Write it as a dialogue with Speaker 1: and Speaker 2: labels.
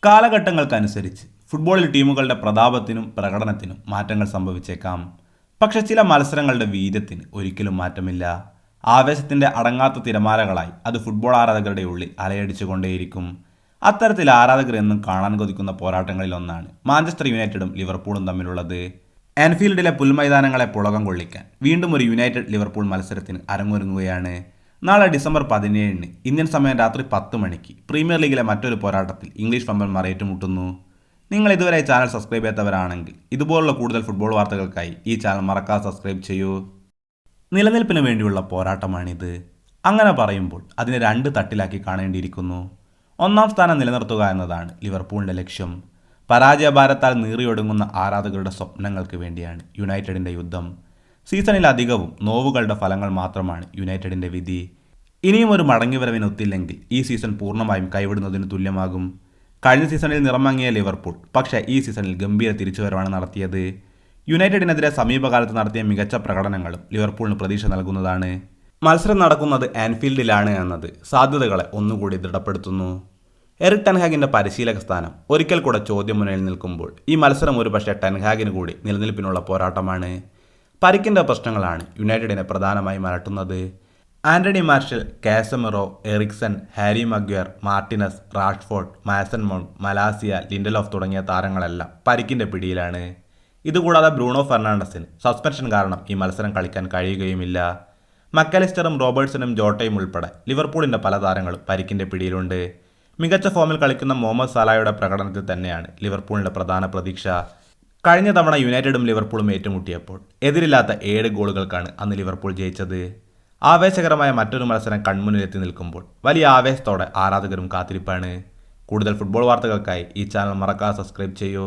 Speaker 1: കാലഘട്ടങ്ങൾക്കനുസരിച്ച് ഫുട്ബോളിൽ ടീമുകളുടെ പ്രതാപത്തിനും പ്രകടനത്തിനും മാറ്റങ്ങൾ സംഭവിച്ചേക്കാം. പക്ഷെ ചില മത്സരങ്ങളുടെ വീര്യത്തിന് ഒരിക്കലും മാറ്റമില്ല. ആവേശത്തിൻ്റെ അടങ്ങാത്ത തിരമാലകളായി അത് ഫുട്ബോൾ ആരാധകരുടെ ഉള്ളിൽ അലയടിച്ചുകൊണ്ടേയിരിക്കും. അത്തരത്തിൽ ആരാധകർ എന്നും കാണാൻ കൊതിക്കുന്ന പോരാട്ടങ്ങളിലൊന്നാണ് മാഞ്ചസ്റ്റർ യുണൈറ്റഡും ലിവർപൂളും തമ്മിലുള്ളത്. ആൻഫീൽഡിലെ പുൽമൈതാനങ്ങളെ പുളകം കൊള്ളിക്കാൻ വീണ്ടും ഒരു യുണൈറ്റഡ് ലിവർപൂൾ മത്സരത്തിന് അരങ്ങൊരുങ്ങുകയാണ്. നാളെ ഡിസംബർ 17 ഇന്ത്യൻ സമയം രാത്രി 10 മണിക്ക് പ്രീമിയർ ലീഗിലെ മറ്റൊരു പോരാട്ടത്തിൽ ഇംഗ്ലീഷ് വമ്പന്മാർ ഏറ്റുമുട്ടുന്നു. നിങ്ങൾ ഇതുവരെ ചാനൽ സബ്സ്ക്രൈബ് ചെയ്യാത്തവരാണെങ്കിൽ ഇതുപോലുള്ള കൂടുതൽ ഫുട്ബോൾ വാർത്തകൾക്കായി ഈ ചാനൽ മറക്കാതെ സബ്സ്ക്രൈബ് ചെയ്യൂ. നിലനിൽപ്പിന് വേണ്ടിയുള്ള പോരാട്ടമാണിത്. അങ്ങനെ പറയുമ്പോൾ അതിനെ 2 തട്ടിലാക്കി കാണേണ്ടിയിരിക്കുന്നു. ഒന്നാം സ്ഥാനം നിലനിർത്തുക എന്നതാണ് ലിവർപൂളിൻ്റെ ലക്ഷ്യം. പരാജയഭാരത്താൽ നീറിയൊടുങ്ങുന്ന ആരാധകരുടെ സ്വപ്നങ്ങൾക്ക് വേണ്ടിയാണ് യുണൈറ്റഡിൻ്റെ യുദ്ധം. സീസണിൽ അധികവും നോവുകളുടെ ഫലങ്ങൾ മാത്രമാണ് യുണൈറ്റഡിൻ്റെ വിധി. ഇനിയും ഒരു മടങ്ങിവരവിനൊത്തില്ലെങ്കിൽ ഈ സീസൺ പൂർണ്ണമായും കൈവിടുന്നതിന് തുല്യമാകും. കഴിഞ്ഞ സീസണിൽ നിറമങ്ങിയ ലിവർപൂൾ പക്ഷേ ഈ സീസണിൽ ഗംഭീര തിരിച്ചുവരവാണ് നടത്തിയത്. യുണൈറ്റഡിനെതിരെ സമീപകാലത്ത് നടത്തിയ മികച്ച പ്രകടനങ്ങളും ലിവർപൂളിന് പ്രതീക്ഷ നൽകുന്നതാണ്. മത്സരം നടക്കുന്നത് ആൻഫീൽഡിലാണ് എന്നത് സാധ്യതകളെ ഒന്നുകൂടി ദൃഢപ്പെടുത്തുന്നു. എറിക് ടെൻഹാഗിൻ്റെ പരിശീലക സ്ഥാനം ഒരിക്കൽ കൂടെ ചോദ്യമുനയിൽ നിൽക്കുമ്പോൾ ഈ മത്സരം ഒരുപക്ഷെ ടെൻഹാഗിന് കൂടി നിലനിൽപ്പിനുള്ള പോരാട്ടമാണ്. പരിക്കിൻ്റെ പ്രശ്നങ്ങളാണ് യുണൈറ്റഡിനെ പ്രധാനമായും അലട്ടുന്നത്. Anthony Martial, Casemiro, Eriksen, Harry Maguire, Martinez, Rashford, Mason Mount, Malacia, Lindelof തുടങ്ങിയ താരങ്ങളെല്ലാം പരിക്കിൻ്റെ പിടിയിലാണ്. ഇതുകൂടാതെ ബ്രൂണോ ഫെർണാണ്ടസിന് സസ്പെൻഷൻ കാരണം ഈ മത്സരം കളിക്കാൻ കഴിയുകയുമില്ല. മക്കലിസ്റ്ററും റോബർട്ട്സണും ജോട്ടയും ഉൾപ്പെടെ ലിവർപൂളിൻ്റെ പല താരങ്ങളും പരിക്കിൻ്റെ പിടിയിലുണ്ട്. മികച്ച ഫോമിൽ കളിക്കുന്ന മുഹമ്മദ് സലായുടെ പ്രകടനത്തിൽ തന്നെയാണ് ലിവർപൂളിൻ്റെ പ്രധാന പ്രതീക്ഷ. കഴിഞ്ഞ തവണ യുണൈറ്റഡും ലിവർപൂളും ഏറ്റുമുട്ടിയപ്പോൾ എതിരില്ലാത്ത 7 ഗോളുകൾക്കാണ് അന്ന് ലിവർപൂൾ ജയിച്ചത്. ആവേശകരമായ മറ്റൊരു മത്സരം കൺമുന്നിലെത്തി നിൽക്കുമ്പോൾ വലിയ ആവേശത്തോടെ ആരാധകരും കാത്തിരിപ്പാണ്. കൂടുതൽ ഫുട്ബോൾ വാർത്തകൾക്കായി ഈ ചാനൽ മറക്കാതെ സബ്സ്ക്രൈബ് ചെയ്യൂ.